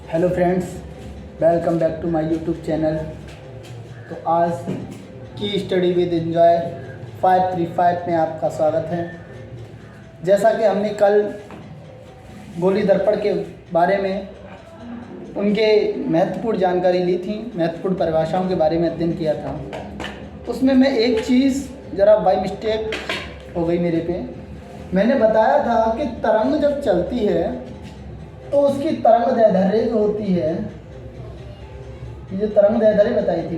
Hello friends, welcome back to my YouTube channel. तो आज की स्टडी विद एंजॉय 535 में आपका स्वागत है। जैसा कि हमने कल गोली दर्पण के बारे में उनके महत्वपूर्ण जानकारी ली थी, महत्वपूर्ण परिभाषाओं के बारे में अध्ययन किया था, उसमें मैं एक चीज़ ज़रा बाय मिस्टेक हो गई मेरे पे। मैंने बताया था कि तरंग जब चलती है तो उसकी तरंग दैर्ध्य जो होती है, ये जो तरंग दैर्ध्य बताई थी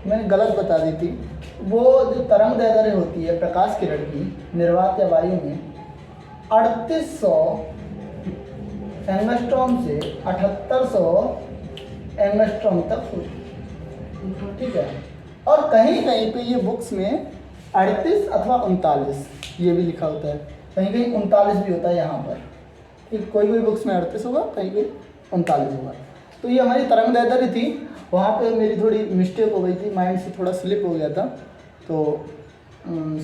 मैंने गलत बता दी थी। वो जो तरंग दैर्ध्य होती है प्रकाश किरण की निर्वात या वायु में 3800 एंगस्ट्रॉम से 7800 एंगस्ट्रॉम तक होती है, ठीक है। और कहीं कहीं पे ये बुक्स में 38 अथवा 39 ये भी लिखा होता है, कहीं कहीं 39 भी होता है यहाँ पर। कोई बुक्स में 38 होगा, कहीं कहीं 39 होगा। तो ये हमारी तरंग दैर्ध्य थी, वहाँ पे मेरी थोड़ी मिस्टेक हो गई थी, माइंड से थोड़ा स्लिप हो गया था, तो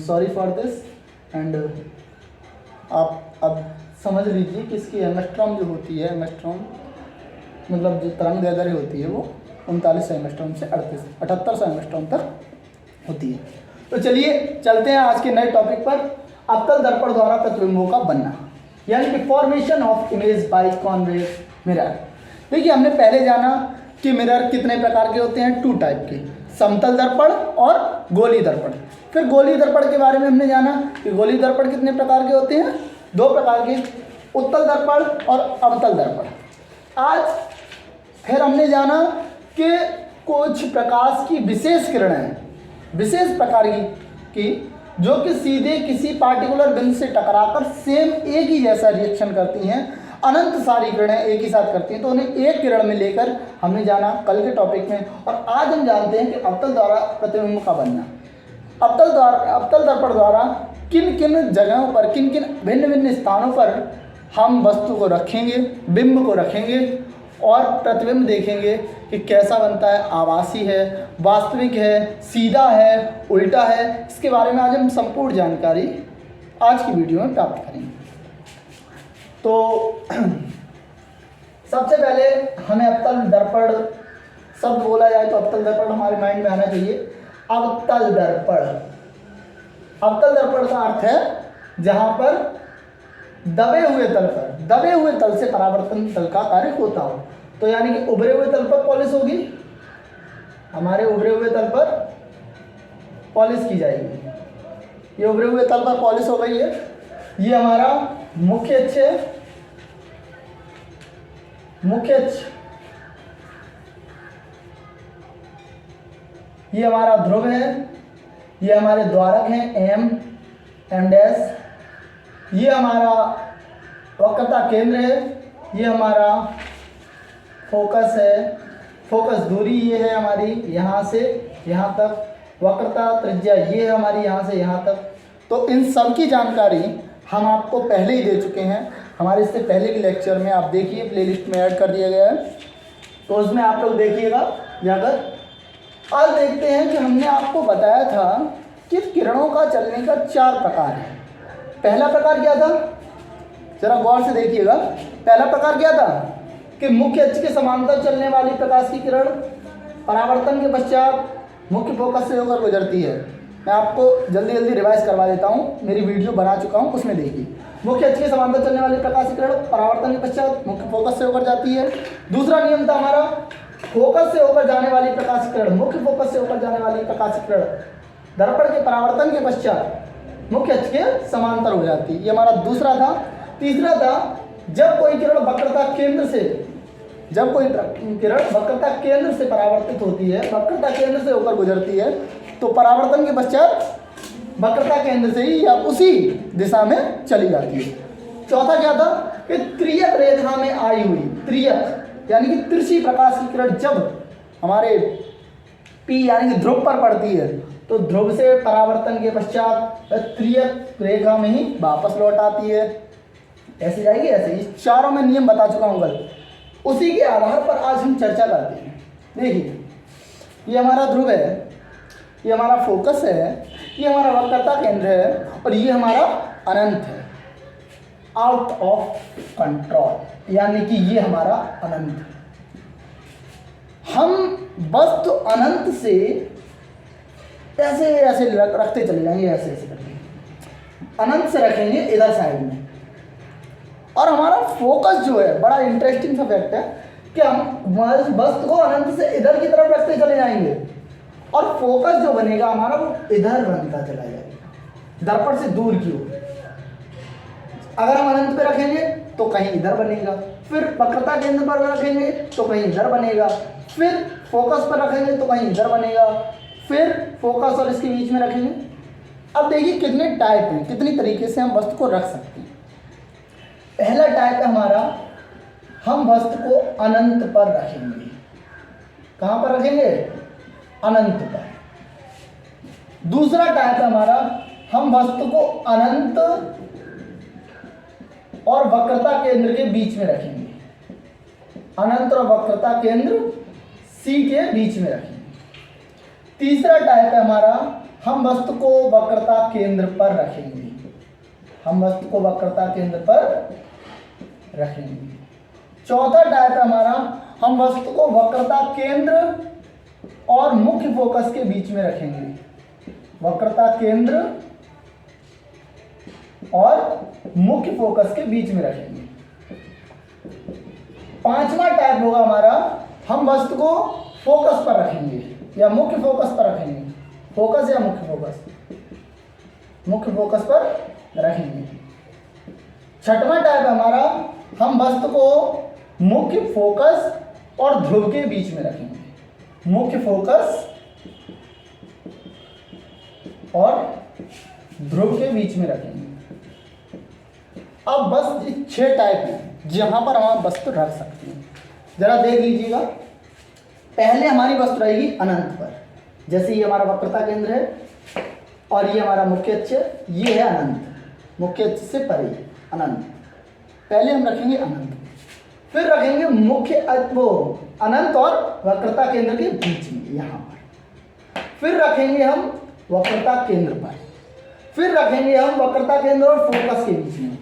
सॉरी फॉर दिस। एंड आप अब समझ लीजिए कि इसकी एंगस्ट्रॉम जो होती है, एंगस्ट्रॉम मतलब जो तरंग दैर्ध्य होती है वो 39 एंगस्ट्रॉम से 7800 एंगस्ट्रॉम तक होती है। तो चलिए चलते हैं आज के नए टॉपिक पर, अवतल दर्पण द्वारा प्रतिबिंबों का बनना, यानी कि formation of image by convex mirror. देखिए, हमने पहले जाना कि मिरर कितने प्रकार के होते हैं, 2 टाइप के, समतल दर्पण और गोली दर्पण। फिर गोली दर्पण के बारे में हमने जाना कि गोली दर्पण कितने प्रकार के होते हैं, 2 प्रकार के, उत्तल दर्पण और अवतल दर्पण। आज फिर हमने जाना कि कुछ प्रकाश की विशेष किरणें, विशेष प्रकार की जो कि सीधे किसी पार्टिकुलर बिंदु से टकराकर सेम एक ही जैसा रिएक्शन करती हैं, अनंत सारी किरणें एक ही साथ करती हैं, तो उन्हें एक किरण में लेकर हमने जाना कल के टॉपिक में। और आज हम जानते हैं कि अवतल द्वारा प्रतिबिंब का बनना, अवतल दर्पण द्वारा किन किन जगहों पर, किन किन भिन्न भिन्न स्थानों पर हम वस्तु को रखेंगे, बिंब को रखेंगे और प्रतिबिंब देखेंगे कि कैसा बनता है, आभासी है, वास्तविक है, सीधा है, उल्टा है। इसके बारे में आज हम संपूर्ण जानकारी आज की वीडियो में प्राप्त करेंगे। तो सबसे पहले हमें अवतल दर्पण शब्द बोला जाए तो अवतल दर्पण हमारे माइंड में आना चाहिए। अवतल दर्पण, अवतल दर्पण का अर्थ है जहां पर दबे हुए तल से परावर्तन तल का कार्य होता हो। तो यानी कि उभरे हुए तल पर पॉलिश होगी, हमारे उभरे हुए तल पर पॉलिश की जाएगी। ये उभरे हुए तल पर पॉलिश हो गई है। ये हमारा मुख्य अक्ष है, मुख्य अक्ष, ये हमारा ध्रुव है, ये हमारे द्वारक हैं एम डैश, ये हमारा वक्रता केंद्र है, ये हमारा फोकस है, फोकस दूरी ये है हमारी यहाँ से यहाँ तक, वक्रता त्रिज्या ये है हमारी यहाँ से यहाँ तक। तो इन सब की जानकारी हम आपको पहले ही दे चुके हैं, हमारे इससे पहले के लेक्चर में आप देखिए, प्लेलिस्ट में ऐड कर दिया गया है, तो उसमें आप लोग देखिएगा जाकर। आज देखते हैं कि हमने आपको बताया था कि किरणों का चलने का 4 प्रकार है। पहला प्रकार क्या था, जरा गौर से देखिएगा। पहला प्रकार क्या था कि मुख्य अक्ष के समांतर चलने वाली प्रकाश की किरण परावर्तन के पश्चात मुख्य फोकस से होकर गुजरती है। मैं आपको जल्दी जल्दी रिवाइज करवा देता हूँ, मेरी वीडियो बना चुका हूँ, उसमें देखिए। मुख्य अक्ष के समांतर चलने वाली प्रकाश की किरण परावर्तन के पश्चात मुख्य फोकस से होकर जाती है। दूसरा नियम था हमारा, फोकस से होकर जाने वाली प्रकाश की किरण, मुख्य फोकस से होकर जाने वाली प्रकाश की किरण दर्पण के परावर्तन के पश्चात मुख्य अक्ष के समांतर हो जाती है। ये हमारा दूसरा था। तीसरा था, जब कोई किरण वक्रता केंद्र से परावर्तित होती है, वक्रता केंद्र से होकर गुजरती है, तो परावर्तन के पश्चात वक्रता केंद्र से ही या उसी दिशा में चली जाती है। चौथा क्या था कि त्रियक रेखा में आई हुई, त्रियक यानी कि तिरछी प्रकाश की किरण जब हमारे पी यानी कि ध्रुव पर पड़ती है, तो ध्रुव से परावर्तन के पश्चात त्रियक रेखा में ही वापस लौट आती है, ऐसे जाएगी ऐसे। इस चारों में नियम बता चुका हूँ कल, उसी के आधार पर आज हम चर्चा करते हैं। देखिए, ये हमारा ध्रुव है, ये हमारा फोकस है, ये हमारा वक्रता केंद्र है और ये हमारा अनंत है। आउट ऑफ कंट्रोल, यानी कि ये हमारा अनंत है। हम वस्तु अनंत से ऐसे ऐसे रखते चले जाएंगे, ऐसे ऐसे करके अनंत से रखेंगे इधर साइड में, और हमारा फोकस जो है, बड़ा इंटरेस्टिंग सा फैक्ट है कि हम वस्तु को अनंत से इधर की तरफ रखते चले जाएंगे और फोकस जो बनेगा हमारा वो इधर बनता चला जाएगा, दर्पण से दूर की ओर। अगर हम अनंत पे रखेंगे तो कहीं इधर बनेगा, फिर वक्रता केंद्र पर रखेंगे तो कहीं इधर बनेगा, फिर फोकस पर रखेंगे तो कहीं इधर बनेगा, फिर फोकस और इसके बीच में रखेंगे। अब देखिए कितने टाइप हैं, कितनी तरीके से हम वस्तु को रख सकते हैं। पहला टाइप है हमारा, हम वस्तु को अनंत पर रखेंगे। कहाँ पर रखेंगे? अनंत पर। दूसरा टाइप है हमारा, हम वस्तु को अनंत और वक्रता केंद्र के बीच में रखेंगे। अनंत और वक्रता केंद्र C के बीच में रखेंगे। तीसरा टाइप है हमारा, हम वस्तु को वक्रता केंद्र पर रखेंगे। हम वस्तु को वक्रता केंद्र पर रखेंगे। चौथा टाइप है हमारा, हम वस्तु को वक्रता केंद्र और मुख्य फोकस के बीच में रखेंगे। वक्रता केंद्र और मुख्य फोकस के बीच में रखेंगे। पांचवा टाइप होगा हमारा, हम वस्तु को फोकस पर रखेंगे या मुख्य फोकस पर रखेंगे। फोकस या मुख्य फोकस? मुख्य फोकस पर रखेंगे। छठवां टाइप है हमारा, हम वस्तु को मुख्य फोकस और ध्रुव के बीच में रखेंगे। मुख्य फोकस और ध्रुव के बीच में रखेंगे। अब बस 6 टाइप हैं जहां पर हम वस्तु रख सकते हैं। जरा देख लीजिएगा। पहले हमारी वस्तु रहेगी अनंत पर, जैसे ये हमारा वक्रता केंद्र है और ये हमारा मुख्य अक्ष है, ये है अनंत, मुख्य अक्ष से परे अनंत। पहले हम रखेंगे अनंत, फिर रखेंगे मुख्य वो अनंत और वक्रता केंद्र के बीच में यहाँ पर, फिर रखेंगे हम वक्रता केंद्र पर, फिर रखेंगे हम वक्रता केंद्र और फोकस के बीच में।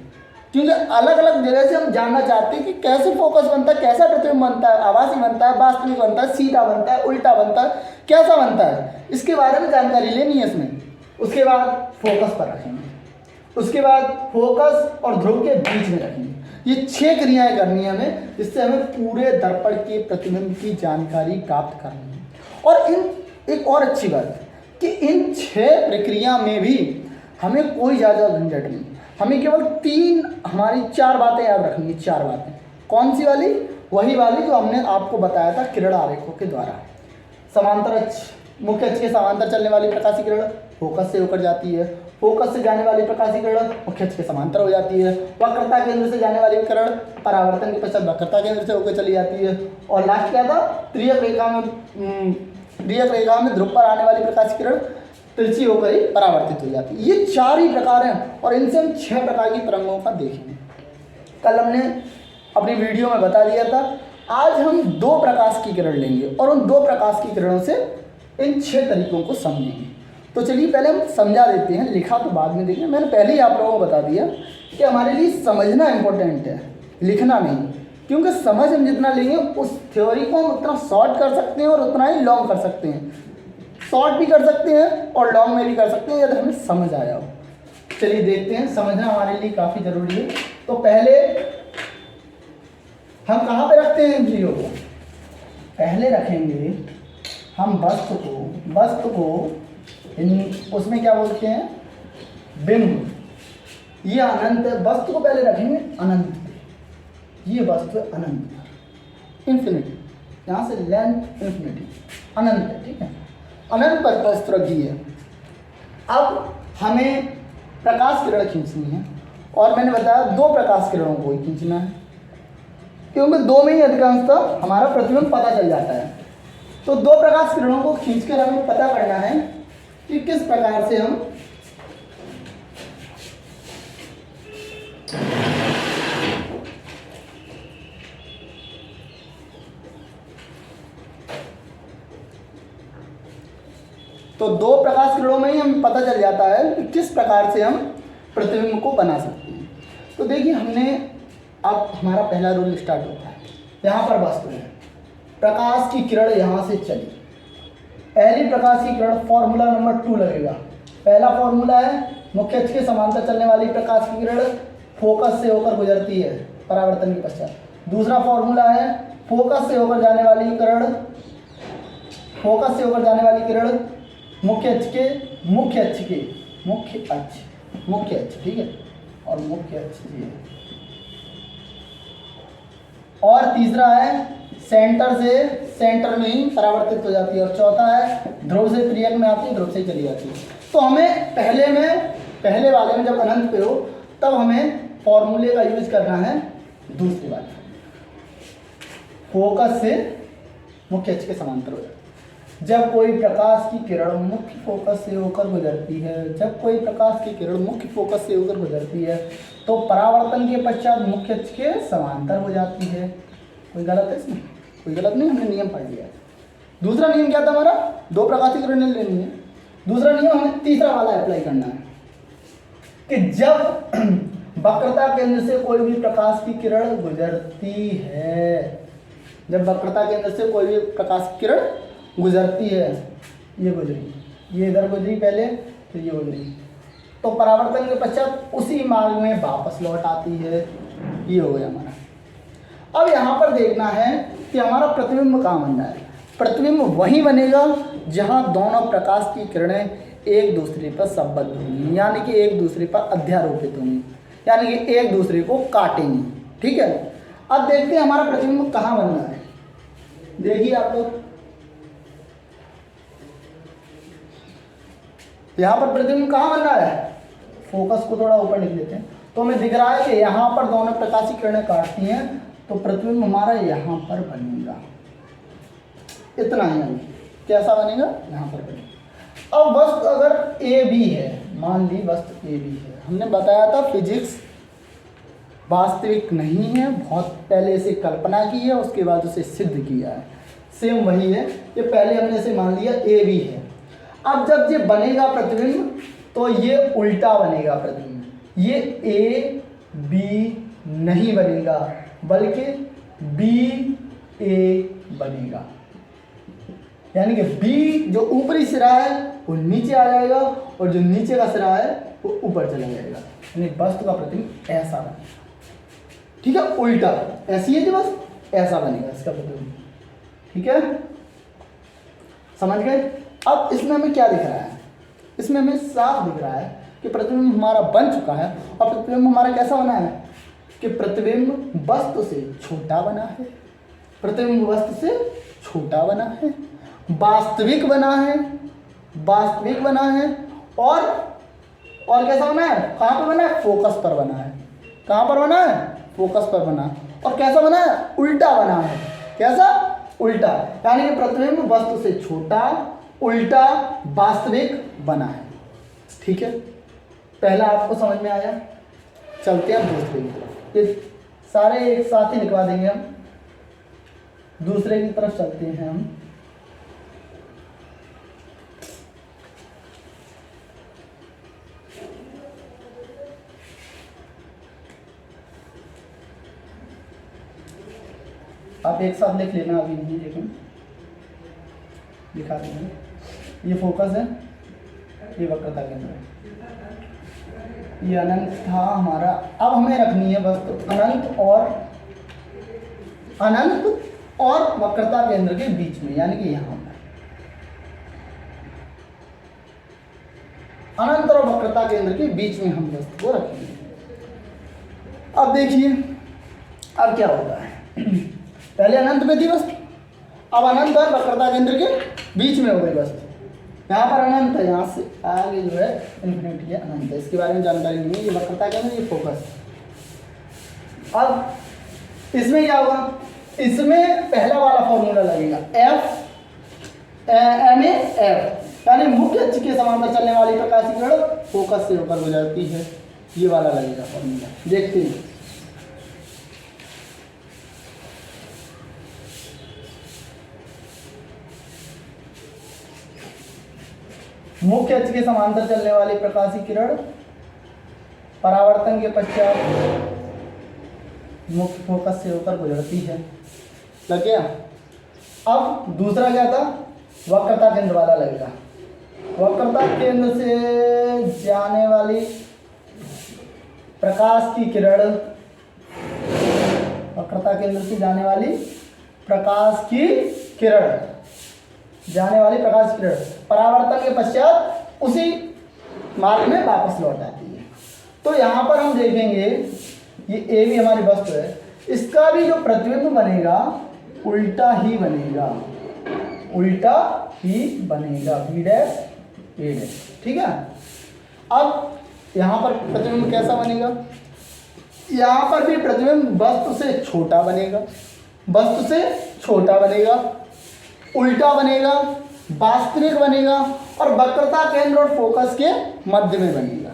क्योंकि अलग अलग जगह से हम जानना चाहते हैं कि कैसे फोकस बनता है, कैसा प्रतिबिंब बनता है, आभासी बनता है, वास्तविक बनता है, सीधा बनता है, उल्टा बनता है, कैसा बनता है, इसके बारे में जानकारी लेनी है इसमें। उसके बाद फोकस पर रखेंगे, उसके बाद फोकस और ध्रुव के बीच में रखेंगे। ये 6 क्रियाएं करनी है हमें, जिससे हमें पूरे दर्पण के प्रतिबिंब की जानकारी प्राप्त करनी है। और एक और अच्छी बात कि इन 6 प्रक्रिया में भी हमें कोई ज़्यादा झंझट नहीं, हमें केवल 4 बातें याद रखनी है। 4 बातें कौन सी वाली? वही वाली जो हमने आपको बताया था किरण आरेखों के द्वारा। समांतर अक्ष, मुख्य अक्ष के समांतर चलने वाली प्रकाशीय किरण फोकस से होकर जाती है, फोकस से जाने वाली प्रकाशीय किरण मुख्य अक्ष के समांतर हो जाती है, वक्रता केंद्र से जाने वाली किरण परावर्तन के पश्चात वक्रता केंद्र से होकर चली जाती है, और लास्ट क्या था? त्रियक रेखा में ध्रुव पर आने वाली प्रकाशीय किरण तिरछी होकर ही परावर्तित हो जाती है। ये 4 ही प्रकार हैं और इनसे हम 6 प्रकार की तरंगों का देखेंगे। कल हमने अपनी वीडियो में बता दिया था। आज हम 2 प्रकाश की किरण लेंगे और उन 2 प्रकाश की किरणों से इन 6 तरीकों को समझेंगे। तो चलिए पहले हम समझा देते हैं, लिखा तो बाद में देखेंगे। मैंने पहले ही आप लोगों को बता दिया कि हमारे लिए समझना इंपॉर्टेंट है, लिखना नहीं, क्योंकि समझ हम जितना लेंगे उस थ्योरी को हम उतना शॉर्ट कर सकते हैं और उतना ही लॉन्ग कर सकते हैं। शॉर्ट भी कर सकते हैं और लॉन्ग में भी कर सकते हैं यदि हमें समझ आया हो। चलिए देखते हैं, समझना हमारे लिए काफ़ी ज़रूरी है। तो पहले हम कहाँ पे रखते हैं इन चीज़ों को? पहले रखेंगे हम वस्तु को उसमें क्या बोलते हैं? बिंब। ये अनंत है, वस्तु को पहले रखेंगे अनंत पे। ये वस्तु है अनंत पर, इन्फिनिटी, यहाँ से लेंथ इन्फिनिटी, अनंत है, ठीक है। अनंत पर वस्तु रखी है। अब हमें प्रकाश किरण खींचनी है और मैंने बताया 2 प्रकाश किरणों को ही खींचना है, क्योंकि 2 में ही अधिकांशतः हमारा प्रतिबिंब पता चल जाता है। तो 2 प्रकाश किरणों को खींचकर हमें पता करना है कि किस प्रकार से हम तो 2 प्रकाश किरणों में ही हमें पता चल जाता है कि किस प्रकार से हम प्रतिबिंब को बना सकते हैं। तो देखिए हमने अब हमारा पहला रूल स्टार्ट होता है। यहाँ पर वस्तु है, प्रकाश की किरण यहाँ से चली, पहली प्रकाश की किरण, फॉर्मूला नंबर 2 लगेगा। पहला फॉर्मूला है मुख्य अक्ष के समांतर चलने वाली प्रकाश की किरण फोकस से होकर गुजरती है परावर्तन के पश्चात। दूसरा फॉर्मूला है फोकस से होकर जाने वाली किरण मुख्य अक्ष, ठीक है, और मुख्य अक्ष ये है। और तीसरा है सेंटर में ही परावर्तित हो जाती है, और चौथा है ध्रुव से त्रियक में आती है, ध्रुव से चली जाती है। तो हमें पहले वाले में जब अनंत पे हो तब हमें फॉर्मूले का यूज करना है दूसरे वाले, फोकस से मुख्य अक्ष के समांतर हो जाती है। जब कोई प्रकाश की किरण मुख्य फोकस से होकर गुजरती है, तो परावर्तन के पश्चात मुख्य अक्ष के समांतर हो जाती है। कोई गलत है इसमें? कोई गलत नहीं, हमने नियम पढ़ लिया है। दूसरा नियम क्या था हमारा? 2 प्रकाश की किरणें लेनी है। दूसरा नियम हमें तीसरा वाला अप्लाई करना है कि जब वक्रता केंद्र से कोई भी प्रकाश की किरण गुजरती है, ये गुजरी, ये इधर गुजरी पहले, फिर ये गुजरी, तो परावर्तन के पश्चात उसी मार्ग में वापस लौट आती है। ये हो गया हमारा। अब यहाँ पर देखना है कि हमारा प्रतिबिंब कहाँ बन रहा है। प्रतिबिंब वहीं बनेगा जहाँ दोनों प्रकाश की किरणें एक दूसरे पर संबद्ध होंगी, यानी कि एक दूसरे पर अध्यारोपित होंगी, यानी कि एक दूसरे को काटेंगी। ठीक है, अब देखते हैं हमारा प्रतिबिंब कहाँ बन रहा है। देखिए आप लोग, यहाँ पर प्रतिबिंब कहाँ बन रहा है? फोकस को थोड़ा ऊपर लिख लेते हैं, तो हमें दिख रहा है कि यहाँ पर दोनों प्रकाश की किरणें काटती हैं, तो प्रतिबिंब हमारा यहाँ पर बनेगा। इतना ही है। कैसा बनेगा? यहाँ पर बनेगा। अब वस्तु अगर ए बी है, मान ली वस्तु ए बी है, हमने बताया था फिजिक्स वास्तविक नहीं है, बहुत पहले से कल्पना की है, उसके बाद उसे सिद्ध किया है। सेम वही है, ये पहले हमने से मान लिया ए बी है। अब जब ये बनेगा प्रतिबिंब, तो ये उल्टा बनेगा प्रतिबिंब, ये ए बी नहीं बनेगा, बल्कि बी ए बनेगा। यानी कि बी जो ऊपरी सिरा है वो नीचे आ जाएगा, और जो नीचे का सिरा है वो ऊपर चला जाएगा। यानी वस्तु का प्रतिबिंब ऐसा बनेगा। ठीक है, उल्टा ऐसी है, बस ऐसा बनेगा इसका प्रतिबिंब। ठीक है, समझ गए? अब इसमें हमें क्या दिख रहा है? इसमें हमें साफ दिख रहा है कि प्रतिबिंब हमारा बन चुका है, और प्रतिबिंब हमारा कैसा बना है कि प्रतिबिंब वस्तु से छोटा बना है, प्रतिबिंब वस्तु से छोटा बना है, वास्तविक बना है, और कैसा बना है? कहाँ पर बना है? फोकस पर बना है। कहाँ पर बना है? फोकस पर बना है। और कैसा बना है? उल्टा बना है। कैसा? उल्टा, यानी कि प्रतिबिंब वस्तु से छोटा, उल्टा, वास्तविक बना है। ठीक है, पहला आपको समझ में आया। चलते हैं दूसरे की तरफ, ये सारे एक साथ ही लिखवा देंगे हम। दूसरे की तरफ चलते हैं हम। आप एक साथ लिख लेना, अभी नहीं, लेकिन दिखा देंगे। ये फोकस है, ये वक्रता केंद्र है, ये अनंत था हमारा। अब हमें रखनी है वस्तु अनंत और वक्रता केंद्र के बीच में, यानी कि यहाँ पर अनंत और वक्रता केंद्र के बीच में हम वस्तु को रखेंगे। अब देखिए अब क्या होता है। पहले अनंत में थी वस्तु, अब अनंत और वक्रता केंद्र के बीच में हो गई वस्तु। यहाँ पर अनंत है, यहाँ से आगे जो है इन्फिनिटी है, अनंत है, इसके बारे में जानकारी नहीं है। ये वक्रता केंद्र, ये फोकस। अब इसमें क्या होगा? इसमें पहला वाला फॉर्मूला लगेगा, एफ, यानी मुख्य अक्ष के समांतर चलने वाली प्रकाश की किरण फोकस से होकर गुजरती है। ये वाला लगेगा फॉर्मूला, देखते हैं। मुख्य अक्ष के समांतर चलने वाली प्रकाश की किरण परावर्तन के पश्चात मुख्य फोकस से होकर गुजरती है। लग गया। अब दूसरा क्या था, वक्रता केंद्र वाला लगेगा। वक्रता केंद्र से जाने वाली प्रकाश की किरण, वक्रता केंद्र से जाने वाली प्रकाश की किरण, जाने वाली प्रकाश की किरण परावर्तन के पश्चात उसी मार्ग में वापस लौट आती है। तो यहाँ पर हम देखेंगे ये ए भी हमारी वस्तु है, इसका भी जो प्रतिबिंब बनेगा उल्टा ही बनेगा, उल्टा ही बनेगा, बी डैश ए डैश। ठीक है। अब यहाँ पर प्रतिबिंब कैसा बनेगा, यहाँ पर भी प्रतिबिंब वस्तु से छोटा बनेगा, वस्तु से छोटा बनेगा, उल्टा बनेगा, वास्तविक बनेगा और वक्रता केंद्र और फोकस के मध्य में बनेगा।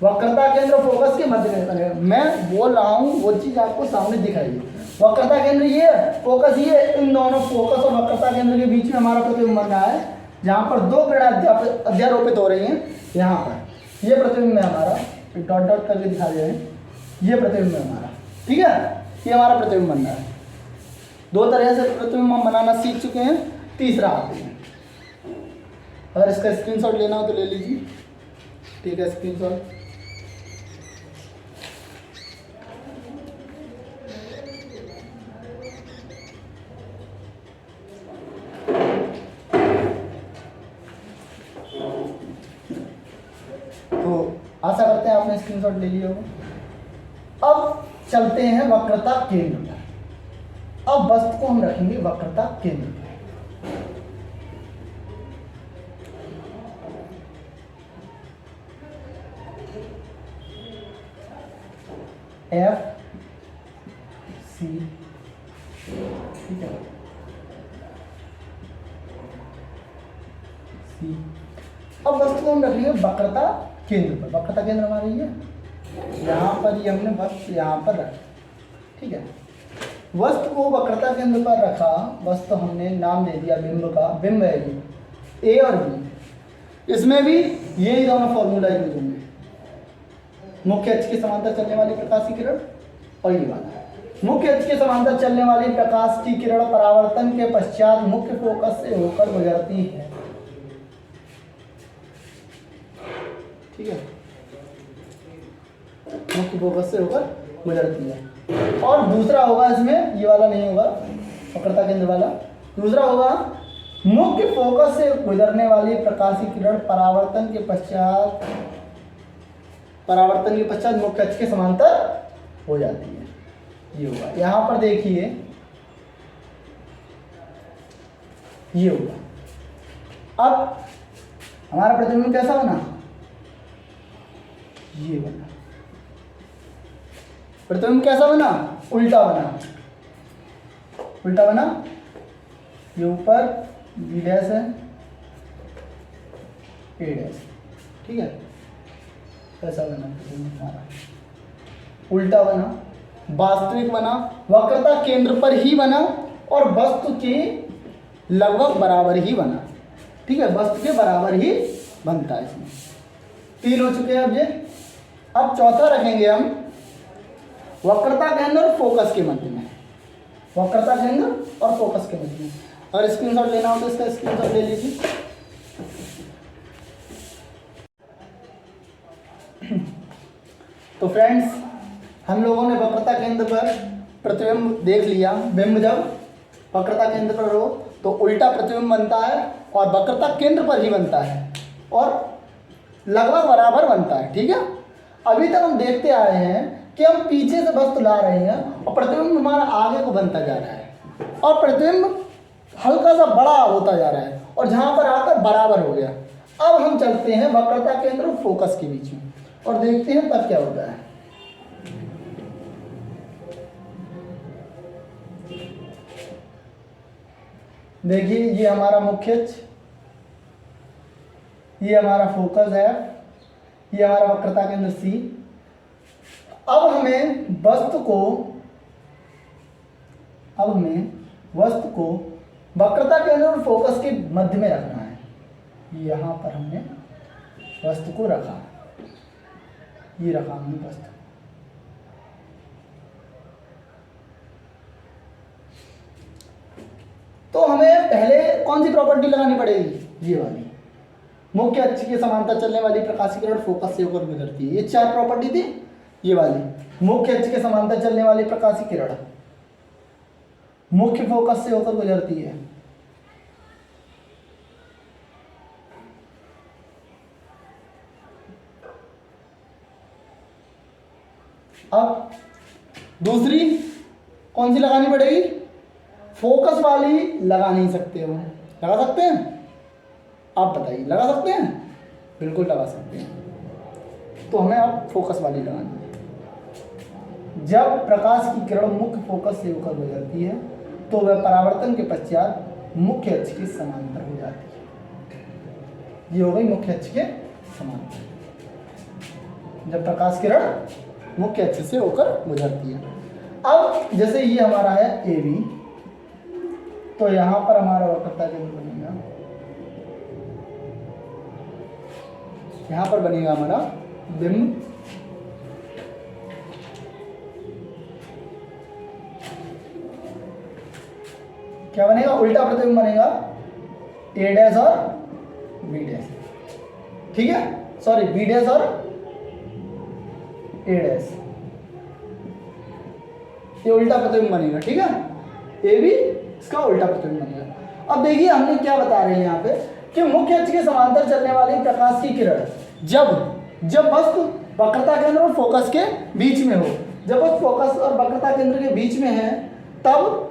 वक्रता केंद्र और फोकस के मध्य में बनेगा। मैं बोल रहा हूँ वो चीज़ आपको सामने दिखाई। वक्रता केंद्र ये, फोकस ये, इन दोनों फोकस और वक्रता केंद्र के बीच में हमारा प्रतिबिंब बन रहा है, जहाँ पर दो किरणें अध्यारोपित हो रही हैं। यहाँ पर ये प्रतिबिंब है हमारा, डॉट डॉट करके दिखा दे रहे हैं, ये प्रतिबिंब है हमारा। ठीक है, ये हमारा प्रतिबिंब बन रहा है। दो तरह से प्रतिबिंब हम बनाना सीख चुके हैं, तीसरा आते हैं। अगर इसका स्क्रीनशॉट लेना हो तो ले लीजिए। ठीक है, स्क्रीनशॉट। तो आशा करते हैं आपने स्क्रीनशॉट ले लिया होगा। अब चलते हैं वक्रता केंद्र पर। अब वस्तु को हम रखेंगे वक्रता केंद्र पर। एफ सी, ठीक है, सी। अब वस्तु को हम रखेंगे वक्रता केंद्र पर। वक्रता केंद्र हमारी ये यहाँ पर, ये हमने वस्तु यहाँ पर रखा। ठीक है, वस्तु को वक्रता केंद्र पर रखा, वस्तु हमने नाम दे दिया बिंब का, बिंब है ये ए और बी। इसमें भी यही दोनों फॉर्मूला यूज होंगे, मुख्य अक्ष के समांतर चलने वाली प्रकाश की किरण और ये वाला। मुख्य अक्ष के समांतर चलने वाली प्रकाश की किरण परावर्तन के पश्चात मुख्य फोकस से होकर गुजरती है। ठीक है, मुख्य फोकस से होकर गुजरती है। और दूसरा होगा इसमें, ये वाला नहीं होगा वक्रता केंद्र वाला, दूसरा होगा मुख्य फोकस से गुजरने वाली प्रकाश की किरण परावर्तन के पश्चात मुख्य अक्ष के समांतर हो जाती है। ये होगा, यहां पर देखिए ये होगा। अब हमारा प्रतिबिंब कैसा बना, ये बना। प्रतिबिंब कैसा बना, उल्टा बना, उल्टा बना। ये ऊपर बी डैश है, ए डैश। ठीक है, कैसा बना प्रतिबिंब हमारा, उल्टा बना, वास्तविक बना, वक्रता केंद्र पर ही बना और वस्तु के लगभग बराबर ही बना। ठीक है, वस्तु के बराबर ही बनता है। इसमें तीन हो चुके हैं अब ये। अब चौथा रखेंगे हम वक्रता केंद्र और फोकस के मध्य में, वक्रता केंद्र और फोकस के मध्य में। अगर स्क्रीनशॉट लेना हो तो इसका स्क्रीनशॉट ले लीजिए। तो फ्रेंड्स, हम लोगों ने वक्रता केंद्र पर प्रतिबिंब देख लिया। बिंब जब वक्रता केंद्र पर हो तो उल्टा प्रतिबिंब बनता है और वक्रता केंद्र पर ही बनता है और लगभग बराबर बनता है। ठीक है, अभी तक हम देखते आए हैं कि हम पीछे से वस्तु ला रहे हैं और प्रतिबिंब हमारा आगे को बनता जा रहा है और प्रतिबिंब हल्का सा बड़ा होता जा रहा है और जहाँ पर आकर बराबर हो गया। अब हम चलते हैं वक्रता केंद्र और फोकस के बीच में और देखते हैं तब क्या होता है। देखिए, ये हमारा मुख्य अक्ष, ये हमारा फोकस है, ये हमारा वक्रता केंद्र सी। अब हमें वस्तु को वक्रता केंद्र और फोकस के मध्य में रखना है। यहाँ पर हमने वस्तु को रखा, ये रखा हमने वस्तु। तो हमें पहले कौन सी प्रॉपर्टी लगानी पड़ेगी, ये वाली, मुख्य अक्ष के समांतर चलने वाली प्रकाशीकरण फोकस से होकर गुजरती है। ये 4 प्रॉपर्टी थी, ये वाली मुख्य अक्ष के समांतर चलने वाली प्रकाशीकरण मुख्य फोकस से होकर गुजरती है। अब दूसरी कौन सी लगानी पड़ेगी, फोकस वाली लगा नहीं सकते हो, लगा सकते हैं? आप बताइए, लगा सकते हैं? बिल्कुल लगा सकते हैं। तो हमें अब फोकस वाली लगानी है। जब प्रकाश की किरण मुख्य फोकस से होकर गुजरती है तो वह परावर्तन के पश्चात मुख्य अक्ष के समांतर हो जाती है। ये हो गई मुख्य अक्ष के समांतर, जब प्रकाश किरण मुख्य अक्ष से होकर गुजरती है। अब जैसे ये हमारा है ए बी, तो यहां पर हमारा वक्रता केंद्र बनेगा, यहां पर बनेगा हमारा बिंब, क्या बनेगा, उल्टा प्रतिबिंब बनेगा, ए डैश और बी डैश, ठीक है, सॉरी बी डैश और ए डैश, ये उल्टा प्रतिबिंब बनेगा, ठीक है, ए भी इसका उल्टा प्रतिबिंब बनेगा। अब देखिए हमने क्या बता रहे हैं यहाँ पे कि मुख्य अक्ष के समांतर चलने वाली प्रकाश की किरण जब वस्तु वक्रता केंद्र और फोकस के बीच में हो, जब वस्तु फोकस और वक्रता केंद्र के बीच में है, तब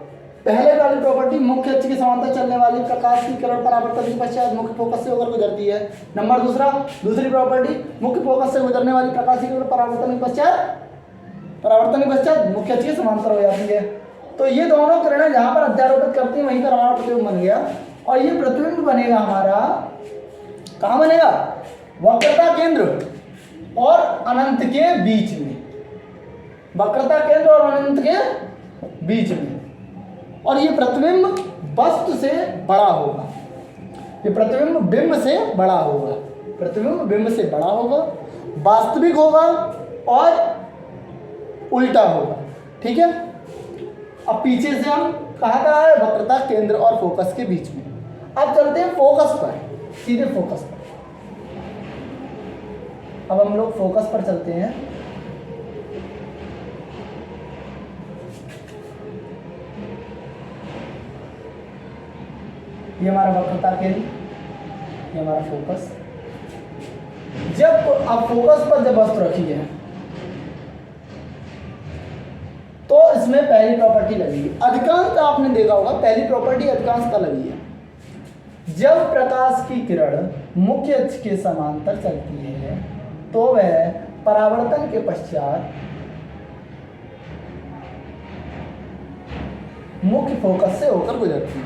पहले वाली प्रॉपर्टी मुख्य अक्ष के समांतर चलने वाली प्रकाश की किरण परावर्तन के पश्चात मुख्य फोकस से होकर गुजरती है। नंबर दूसरी प्रॉपर्टी मुख्य फोकस से गुजरने वाली प्रकाश की किरण परावर्तन के पश्चात मुख्य अक्ष के समांतर हो जाती है। तो ये दोनों किरणें जहां पर अध्यारोपित करती हैं वहीं पर हमारा प्रतिबिंब बन गया, और ये प्रतिबिंब बनेगा हमारा कहाँ बनेगा, वक्रता केंद्र और अनंत के बीच में, वक्रता केंद्र और अनंत के बीच में। और ये प्रतिबिंब वस्तु से बड़ा होगा, ये प्रतिबिंब बिंब से बड़ा होगा, प्रतिबिंब बिंब से बड़ा होगा, वास्तविक होगा और उल्टा होगा, ठीक है। अब पीछे से हम कहाँ है, वक्रता केंद्र और फोकस के बीच में। अब चलते हैं फोकस पर, सीधे फोकस पर। अब हम लोग फोकस पर चलते हैं। ये हमारा वक्रता केंद्र, ये हमारा फोकस। जब आप फोकस पर जब वस्तु रखी है तो इसमें पहली प्रॉपर्टी लगेगी, अधिकांश आपने देखा होगा पहली प्रॉपर्टी अधिकांश का लगी है। जब प्रकाश की किरण मुख्य अक्ष के समांतर चलती है तो वह परावर्तन के पश्चात मुख्य फोकस से होकर गुजरती है।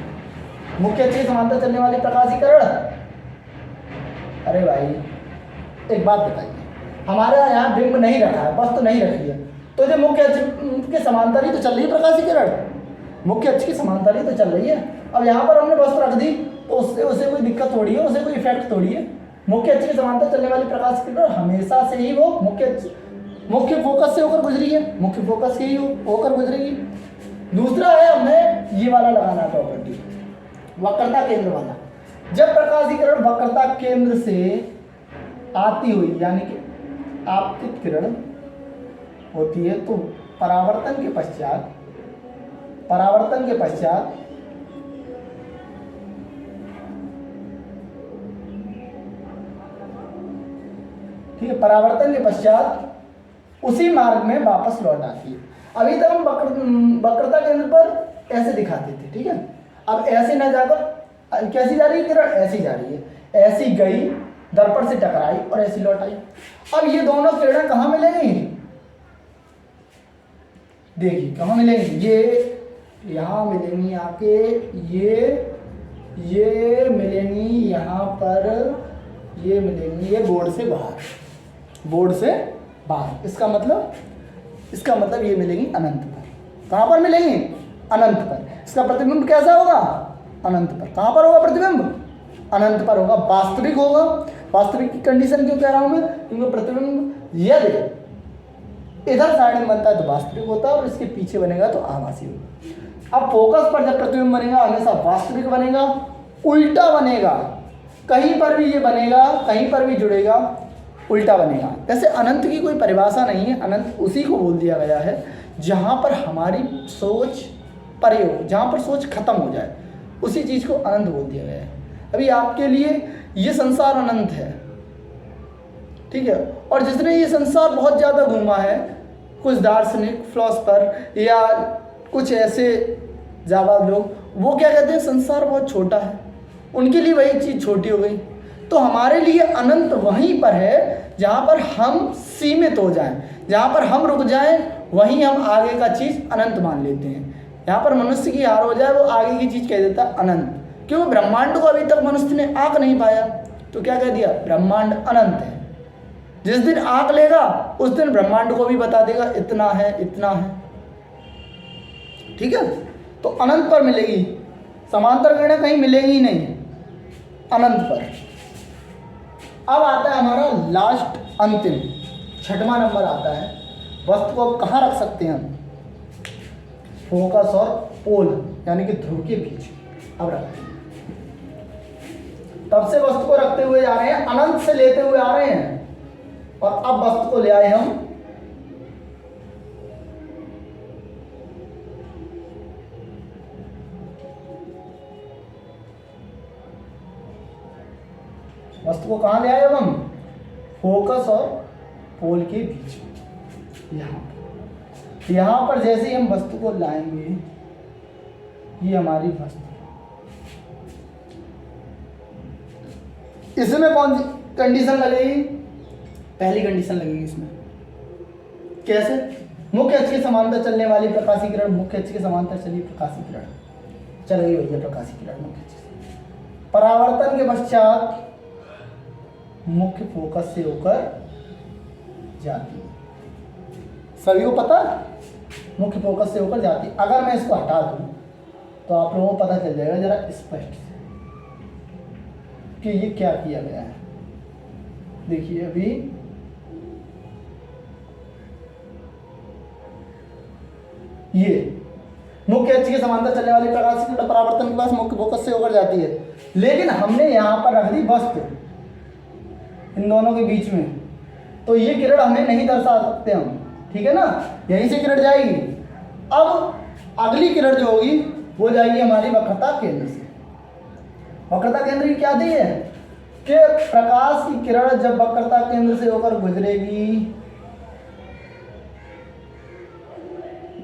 मुख्य अक्ष के समांतर चलने वाली प्रकाशीकरण, अरे भाई एक बात बताइए, हमारे यहाँ बिंब नहीं रखा है, वस्तु नहीं रखी है, तो जो मुख्य अक्ष के समांतर ही तो चल रही है प्रकाशीकरण, मुख्य अक्ष के समांतर ही तो चल रही है। अब यहाँ पर हमने वस्तु रख दी तो उससे उसे कोई दिक्कत थोड़ी है, उसे कोई इफेक्ट थोड़ी है। मुख्य अक्ष के समांतर चलने वाली प्रकाशीकरण हमेशा से ही वो मुख्य फोकस से होकर गुजरी है, मुख्य फोकस से ही होकर गुजरेगी। दूसरा है हमें ये वाला लगाना प्रॉपर्टी, वक्रता केंद्र वाला। जब प्रकाशीकरण वक्रता केंद्र से आती हुई यानी कि आपतित किरण होती है तो परावर्तन के पश्चात ठीक है, परावर्तन के पश्चात उसी मार्ग में वापस लौट आती है। अभी तक हम वक्रता केंद्र पर ऐसे दिखाते थे, ठीक है। अब ऐसे ना जाकर कैसी जा रही है किरण, ऐसी जा रही है, ऐसी गई दर्पण से टकराई और ऐसी लौट आई। अब ये दोनों किरणें कहाँ मिलेंगी, देखिए कहाँ मिलेंगी, ये यहाँ मिलेंगी आके, ये मिलेंगी यहाँ पर, ये मिलेंगी ये बोर्ड से बाहर। इसका मतलब ये मिलेंगी अनंत पर। कहाँ पर मिलेंगी, अनंत पर। इसका प्रतिबिंब कैसा होगा, अनंत पर। कहाँ पर होगा प्रतिबिंब, अनंत पर होगा, वास्तविक होगा। वास्तविक की कंडीशन क्यों कह रहा हूं मैं, क्योंकि प्रतिबिंब यदि इधर साइड में बनता है तो वास्तविक होता है, और इसके पीछे बनेगा तो आभासी होगा। अब फोकस पर जब प्रतिबिंब बनेगा हमेशा वास्तविक बनेगा, उल्टा बनेगा, कहीं पर भी ये बनेगा, कहीं पर भी जुड़ेगा, उल्टा बनेगा। जैसे अनंत की कोई परिभाषा नहीं है, अनंत उसी को बोल दिया गया है जहाँ पर हमारी सोच परे हो, जहाँ पर सोच खत्म हो जाए, उसी चीज़ को अनंत बोल दिया गया है। अभी आपके लिए ये संसार अनंत है, ठीक है, और जिसने ये संसार बहुत ज़्यादा घूमा है, कुछ दार्शनिक फिलोसफर या कुछ ऐसे जाबाज लोग, वो क्या कहते हैं, संसार बहुत छोटा है, उनके लिए वही चीज़ छोटी हो गई। तो हमारे लिए अनंत वहीं पर है जहाँ पर हम सीमित हो जाएं, जहाँ पर हम रुक जाएं, वहीं हम आगे का चीज़ अनंत मान लेते हैं। यहाँ पर मनुष्य की हार हो जाए, वो आगे की चीज़ कह देता है अनंत, क्योंकि ब्रह्मांड को अभी तक मनुष्य ने आंक नहीं पाया, तो क्या कह दिया, ब्रह्मांड अनंत है। जिस दिन आंक लेगा उस दिन ब्रह्मांड को भी बता देगा इतना है, इतना है, ठीक है। तो अनंत पर मिलेगी, समांतर किरणें कहीं मिलेगी ही नहीं, अनंत पर। अब आता है हमारा लास्ट, अंतिम, छठवां नंबर आता है, वस्तु को अब कहाँ रख सकते हैं हम, फोकस और पोल यानी कि ध्रुव के बीच। अब रखते हैं, तब से वस्तु को रखते हुए जा रहे हैं, अनंत से लेते हुए आ रहे हैं, और अब वस्तु को ले आए हम वस्तु को कहां ले आए अब हम, फोकस और पोल के बीच में। यहां पर जैसे ही हम वस्तु को लाएंगे, ये हमारी वस्तु, इसमें कौन सी कंडीशन लगेगी, पहली कंडीशन लगेगी इसमें। कैसे, मुख्य अक्ष के समांतर चलने वाली प्रकाशीय किरण, मुख्य अक्ष के समांतर चली प्रकाशीय किरण, चल गई भैया प्रकाशीय किरण मुख्य अक्ष से, परावर्तन के पश्चात मुख्य फोकस से होकर जाती है, सभी को पता, मुख्य फोकस से होकर जाती है। अगर मैं इसको हटा दूं तो आप लोगों को पता चल जाएगा जरा स्पष्ट से कि ये क्या किया गया है। देखिए अभी ये मुख्य अक्ष के समांतर चलने वाली प्रकाश की परावर्तन के पास मुख्य फोकस से होकर जाती है, लेकिन हमने यहां पर रख दी वस्तु इन दोनों के बीच में, तो ये किरण हमें नहीं दर्शा सकते हम, ठीक है ना, यहीं से किरण जाएगी। अब अगली किरण जो होगी वो जाएगी हमारी वक्रता केंद्र से। वक्रता केंद्र की क्या दी है कि प्रकाश की किरण जब वक्रता केंद्र से होकर गुजरेगी,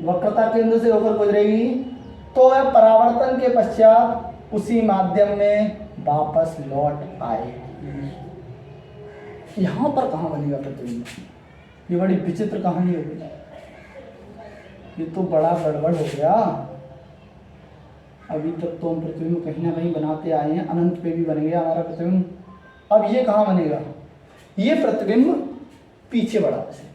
वक्रता केंद्र से होकर गुजरेगी, तो वह परावर्तन के पश्चात उसी माध्यम में वापस लौट आएगी। यहां पर कहां बनेगा प्रतिबिंब, ये बड़ी विचित्र कहानी हो गई, ये तो बड़ा गड़बड़ हो गया। अभी तक तो हम प्रतिबिंब कहीं ना कहीं बनाते आए हैं, अनंत पे भी बन गया हमारा प्रतिबिंब, अब ये कहाँ बनेगा, ये प्रतिबिंब पीछे बढ़ा, से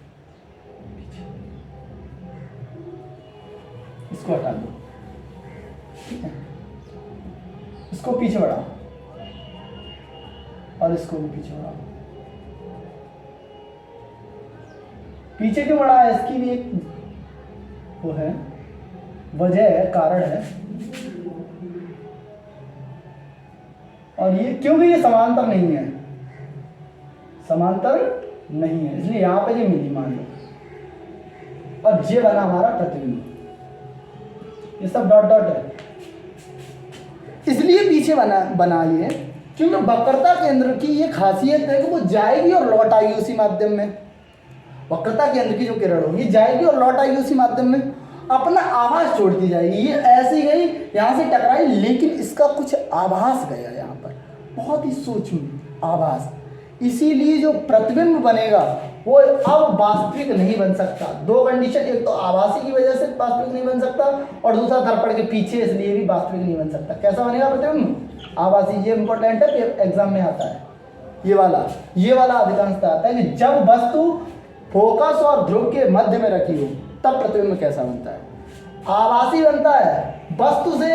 इसको हटा दो, ठीक है, इसको पीछे बढ़ा और इसको भी पीछे बढ़ा। पीछे क्यों बढ़ा है, इसकी भी एक वो है, वजह है, कारण है। और ये क्योंकि ये समांतर नहीं है, समांतर नहीं है, इसलिए यहां पे ये मिली मान लो, और ये बना हमारा प्रतिबिंब, ये सब डॉट डॉट है, इसलिए पीछे बना लिए, क्योंकि वक्रता केंद्र की ये खासियत है कि वो जाएगी और लौट आएगी उसी माध्यम में। वक्रता केंद्र की जो किरण होगी जाएगी और लौट आएगी उसी माध्यम में, अपना आभास छोड़ती जाएगी। ये ऐसी गई, यहाँ से टकराई, लेकिन इसका कुछ आभास गया यहाँ पर, बहुत ही सूक्ष्म आभास। इसीलिए जो प्रतिबिंब बनेगा वो अब वास्तविक नहीं बन सकता। दो कंडीशन, एक तो आभासी की वजह से वास्तविक नहीं बन सकता, और दूसरा दर्पण के पीछे इसलिए भी वास्तविक नहीं बन सकता। कैसा बनेगा प्रतिबिंब, आभासी। ये इंपॉर्टेंट है, एग्जाम में आता है ये वाला अधिकांशतः आता है कि जब वस्तु फोकस और ध्रुव के मध्य में रखी हो तब प्रतिबिंब कैसा बनता है, आभासी बनता है। वस्तु से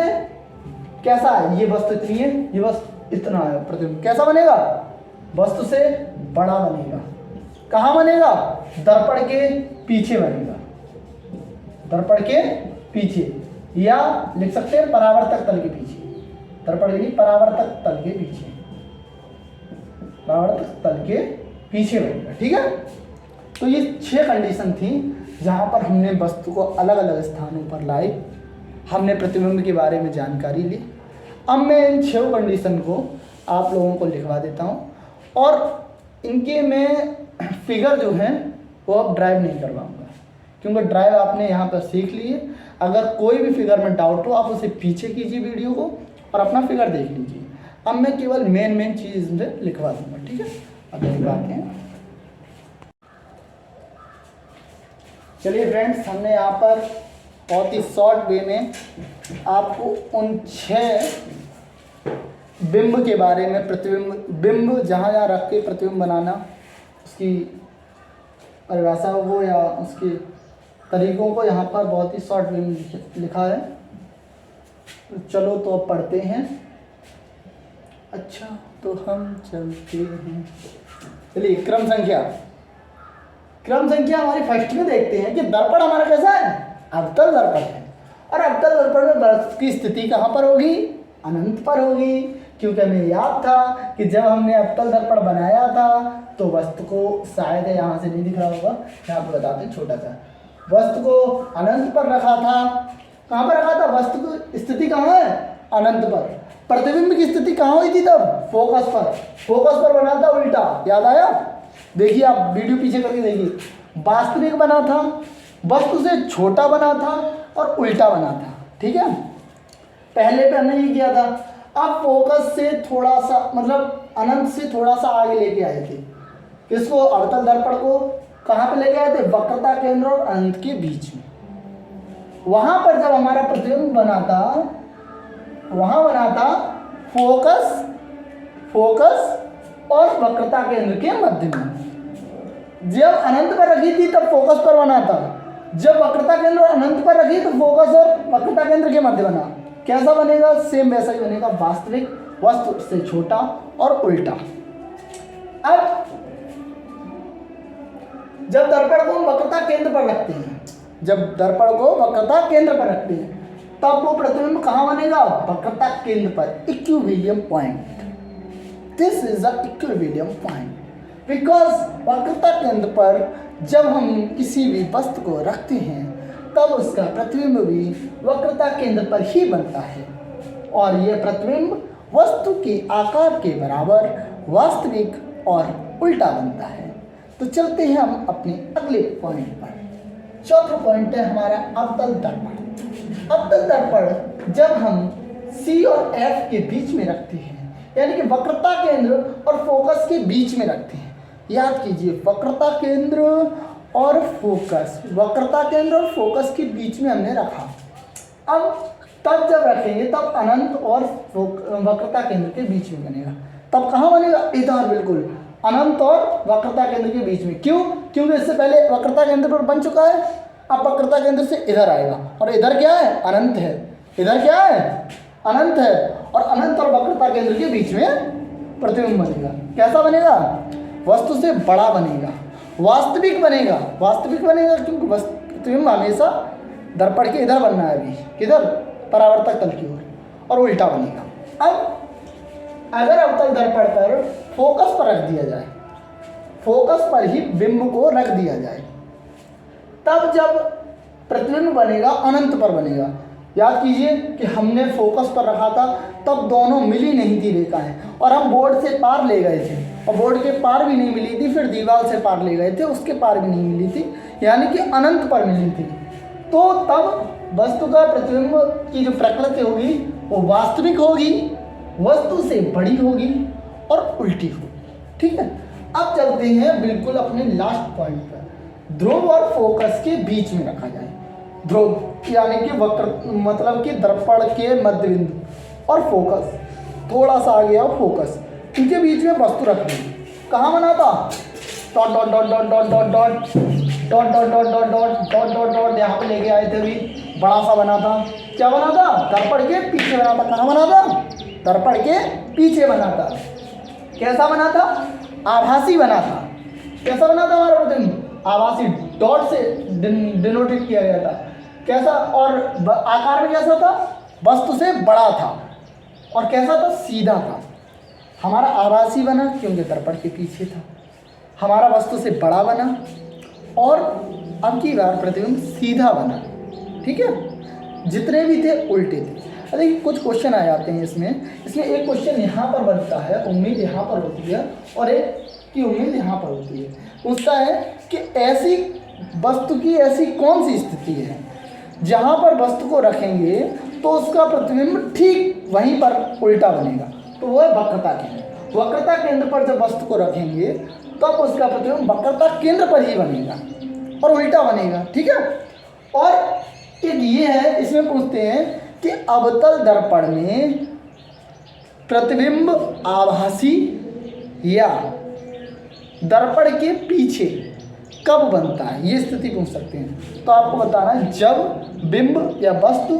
कैसा है, ये वस्तु इतनी है, ये वस्तु इतना है, प्रतिबिंब कैसा बनेगा, वस्तु से बड़ा बनेगा, कहाँ बनेगा? दर्पण के पीछे बनेगा, दर्पण के पीछे, या लिख सकते हैं परावर्तक तल के पीछे। दर्पण की परावर्तक तल के पीछे, परावर्तक तल के पीछे बनेगा। ठीक है, तो ये 6 कंडीशन थी जहाँ पर हमने वस्तु को अलग अलग स्थानों पर लाए, हमने प्रतिबिंब के बारे में जानकारी ली। अब मैं इन 6 कंडीशन को आप लोगों को लिखवा देता हूँ, और इनके मैं फिगर जो हैं वो अब ड्राइव नहीं करवाऊँगा, क्योंकि ड्राइव आपने यहाँ पर सीख ली है। अगर कोई भी फिगर में डाउट हो आप उसे पीछे कीजिए वीडियो को और अपना फिगर देख लीजिए। अब मैं केवल मेन चीज़ में लिखवा दूँगा। ठीक है, अब एक बात है, चलिए फ्रेंड्स, हमने यहाँ पर बहुत ही शॉर्ट वे में आपको उन 6 बिंब के बारे में, प्रतिबिंब, बिंब जहाँ जहाँ रख के प्रतिबिंब बनाना, उसकी परिभाषा को या उसके तरीकों को यहाँ पर बहुत ही शॉर्ट वे में लिखा है। चलो तो अब पढ़ते हैं। अच्छा, तो हम चलते हैं। चलिए, क्रम संख्या हमारी फर्स्ट में देखते हैं कि दर्पण हमारा कैसा है? अवतल दर्पण है। और अवतल दर्पण में वस्तु की स्थिति कहाँ पर होगी? अनंत पर होगी, क्योंकि हमें याद था कि जब हमने अवतल दर्पण बनाया था तो वस्तु को, शायद यहाँ से नहीं दिख रहा होगा, यहाँ पर बताते हैं छोटा सा, वस्तु को अनंत पर रखा था। कहाँ पर रखा था? वस्तु की स्थिति कहाँ है? अनंत पर। प्रतिबिंब की स्थिति कहाँ हुई थी तब? फोकस पर। फोकस पर बना था उल्टा, याद आया? देखिए, आप वीडियो पीछे करके देखिए। वास्तविक बना था, वस्तु से छोटा बना था और उल्टा बना था। ठीक है, पहले पे हमने ये किया था। अब फोकस से थोड़ा सा, मतलब अनंत से थोड़ा सा आगे लेके आए थे। किसको? अवतल दर्पण को कहाँ पे लेके आए थे? वक्रता केंद्र और अनंत के बीच में। वहां पर जब हमारा प्रतिबिंब बना था, वहां बना था फोकस और वक्रता केंद्र के मध्य में। जब अनंत पर रखी थी तब फोकस पर बना था, जब वक्रता केंद्र और अनंत पर रखी तो फोकस और वक्रता केंद्र के मध्य बना। कैसा बनेगा? सेम वैसा ही बनेगा, वास्तविक, वस्तु से छोटा और उल्टा। अब जब दर्पण को हम वक्रता केंद्र पर रखते हैं, जब दर्पण को वक्रता केंद्र पर रखते हैं, तब वो प्रतिबिंब कहाँ बनेगा? वक्रता केंद्र पर, equilibrium point. This is the equilibrium point, because वक्रता केंद्र पर जब हम किसी भी वस्तु को रखते हैं तब उसका प्रतिबिंब भी वक्रता केंद्र पर ही बनता है, और यह प्रतिबिंब वस्तु के आकार के बराबर, वास्तविक और उल्टा बनता है। तो चलते हैं हम अपने अगले पॉइंट पर। चौथा पॉइंट है हमारा अवतल दर्पण। अवतल दर्पण जब हम C और F के बीच में रखते हैं, यानी कि वक्रता केंद्र और फोकस के बीच में रखते हैं। याद कीजिए, वक्रता केंद्र और फोकस, वक्रता केंद्र और फोकस के बीच में हमने रखा। अब तब जब रखेंगे तब अनंत और वक्रता केंद्र के बीच में बनेगा। तब कहाँ बनेगा? इधर, बिल्कुल अनंत और वक्रता केंद्र के बीच में। क्यों? क्योंकि इससे पहले वक्रता केंद्र पर बन चुका है। अब वक्रता केंद्र से इधर आएगा, और इधर क्या है? अनंत है। इधर क्या है? अनंत है, और अनंत और वक्रता केंद्र के बीच में प्रतिबिंब बनेगा। कैसा बनेगा? वस्तु से बड़ा बनेगा, वास्तविक बनेगा। वास्तविक बनेगा क्योंकि प्रतिबिंब हमेशा दर्पण के इधर बनना है, अभी किधर? परावर्तक तल की ओर, और उल्टा बनेगा। अब अगर अवतल दर्पण पर फोकस पर रख दिया जाए, फोकस पर ही बिंब को रख दिया जाए, तब जब प्रतिबिंब बनेगा अनंत पर बनेगा। याद कीजिए कि हमने फोकस पर रखा था, तब दोनों मिली नहीं थी रेखाएं, और हम बोर्ड से पार ले गए थे, और बोर्ड के पार भी नहीं मिली थी, फिर दीवार से पार ले गए थे, उसके पार भी नहीं मिली थी, यानी कि अनंत पर मिली थी। तो तब वस्तु का प्रतिबिंब की जो प्रकृति होगी वो वास्तविक होगी, वस्तु से बड़ी होगी और उल्टी होगी। ठीक है, अब चलते हैं बिल्कुल अपने लास्ट पॉइंट पर। ध्रुव और फोकस के बीच में रखा जाए। ध्रुव यानी कि वक्र, मतलब कि दर्पण के मध्य बिंदु, और फोकस थोड़ा सा आगे आओ, फोकस, इनके बीच में वस्तु रखनी। कहाँ बना था? Dot dot dot dot dot dot dot dot dot dot dot dot dot dot dot यहाँ पे लेके आए थे, अभी बड़ा सा बना था। क्या बना था? दर्पण के पीछे बना था। कहाँ बना था? दर्पण के पीछे बना था। कैसा बना था? आभासी बना था। कैसा बना था हमारा प्रतिबिंब? आभासी डॉट से डिनोटेड किया गया था। कैसा? और आकार में कैसा था? वस्तु से बड़ा था। और कैसा था? सीधा था। हमारा आभासी बना क्योंकि दर्पण के पीछे था, हमारा वस्तु से बड़ा बना, और अब की बार प्रतिबिंब सीधा बना। ठीक है, जितने भी थे उल्टे थे। देखिए कुछ क्वेश्चन आ जाते हैं इसमें एक क्वेश्चन यहाँ पर बनता है, उम्मीद यहाँ पर होती है, और एक की उम्मीद यहाँ पर होती है। पूछता है कि ऐसी वस्तु की ऐसी कौन सी स्थिति है जहाँ पर वस्तु को रखेंगे तो उसका प्रतिबिंब ठीक वहीं पर उल्टा बनेगा, तो वो है वक्रता केंद्र। वक्रता केंद्र पर जब वस्तु को रखेंगे तब उसका प्रतिबिंब वक्रता केंद्र पर ही बनेगा और उल्टा बनेगा। ठीक है, और एक ये है, इसमें पूछते हैं कि अवतल दर्पण में प्रतिबिंब आभासी या दर्पण के पीछे कब बनता है, ये स्थिति पूछ सकते हैं। तो आपको बताना है जब बिंब या वस्तु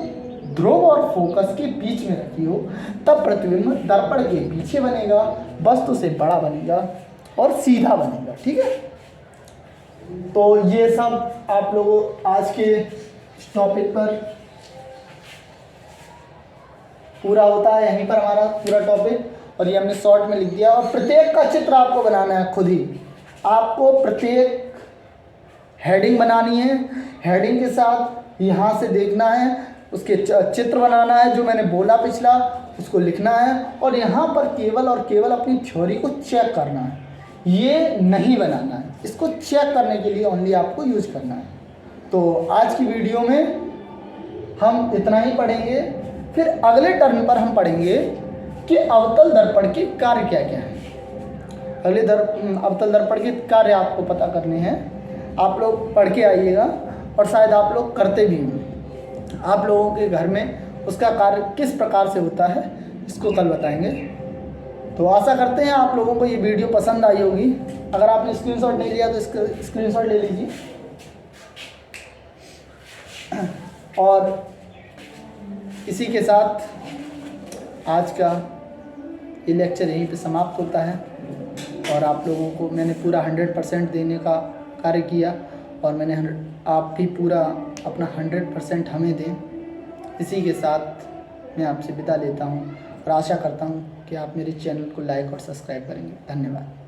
ध्रुव और फोकस के बीच में रखी हो तब प्रतिबिंब दर्पण के पीछे बनेगा, वस्तु से बड़ा बनेगा और सीधा बनेगा। ठीक है, तो ये सब आप लोगों आज के टॉपिक पर पूरा होता है, यहीं पर हमारा पूरा टॉपिक, और ये हमने शॉर्ट में लिख दिया। और प्रत्येक का चित्र आपको बनाना है खुद ही, आपको प्रत्येक हेडिंग बनानी है, हेडिंग के साथ यहाँ से देखना है, उसके चित्र बनाना है, जो मैंने बोला पिछला उसको लिखना है, और यहाँ पर केवल और केवल अपनी थ्योरी को चेक करना है, ये नहीं बनाना है। इसको चेक करने के लिए ओनली आपको यूज करना है। तो आज की वीडियो में हम इतना ही पढ़ेंगे, फिर अगले टर्न पर हम पढ़ेंगे कि अवतल दर्पण के कार्य क्या क्या है। अवतल दर्पण के कार्य आपको पता करने हैं, आप लोग पढ़ के आइएगा, और शायद आप लोग करते भी हैं। आप लोगों के घर में उसका कार्य किस प्रकार से होता है इसको कल बताएंगे। तो आशा करते हैं आप लोगों को ये वीडियो पसंद आई होगी। अगर आपने स्क्रीनशॉट नहीं लिया तो इसका स्क्रीनशॉट ले लीजिए। और इसी के साथ आज का ये लेक्चर यहीं पे समाप्त होता है, और आप लोगों को मैंने पूरा 100% देने का कार्य किया, और मैंने आप भी पूरा अपना 100% हमें दें। इसी के साथ मैं आपसे विदा लेता हूँ, और आशा करता हूँ कि आप मेरे चैनल को लाइक और सब्सक्राइब करेंगे। धन्यवाद।